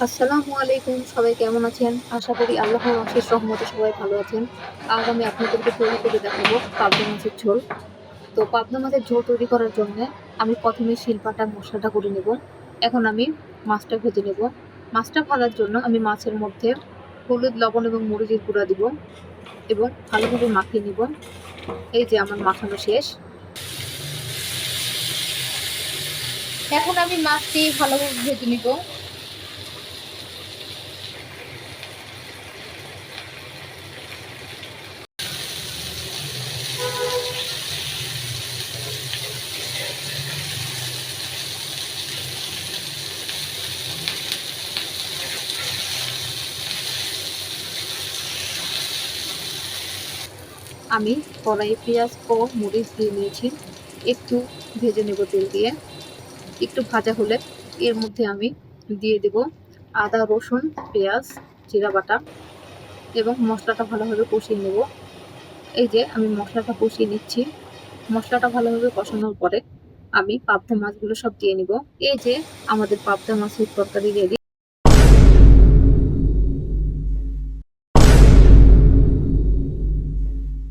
আসসালামু আলাইকুম। সবাই কেমন আছেন? আশা করি আল্লাহর অশেষ রহমতে সবাই ভালো আছেন। আজ আমি আপনাদেরকে তৈরি করে দেখাবো পাবদা মাছের ঝোল। তো পাবদা মাছের ঝোল তৈরি করার জন্যে আমি ১ম এ শিলপাটায় মশলাটা করে নেব। এখন আমি মাছটা ভেজে নেব। মাছটা ভাজার জন্য আমি মাছের মধ্যে হলুদ, লবণ এবং মরিচের গুঁড়া দিব এবং ভালোভাবে মাখিয়ে নিব। এই যে আমার মাখানো শেষ। এখন আমি মাছটি ভালোভাবে ভেজে নিব। আমি কড়াইয়ে পেঁয়াজ ও মরিচ দিয়ে নিয়েছি। একটু ভেজে নেব তেল দিয়ে। একটু ভাজা হলে এর মধ্যে আমি দিয়ে দেব আদা, রসুন, পেঁয়াজ, জিরা বাটা এবং মশলাটা ভালোভাবে কষিয়ে নেব। এই যে আমি মশলাটা কষিয়ে নিচ্ছি। মশলাটা ভালোভাবে কষানোর পরে আমি পাবদা মাছগুলো সব দিয়ে নিব। এই যে আমাদের পাবদা মাছের তরকারি রেডি।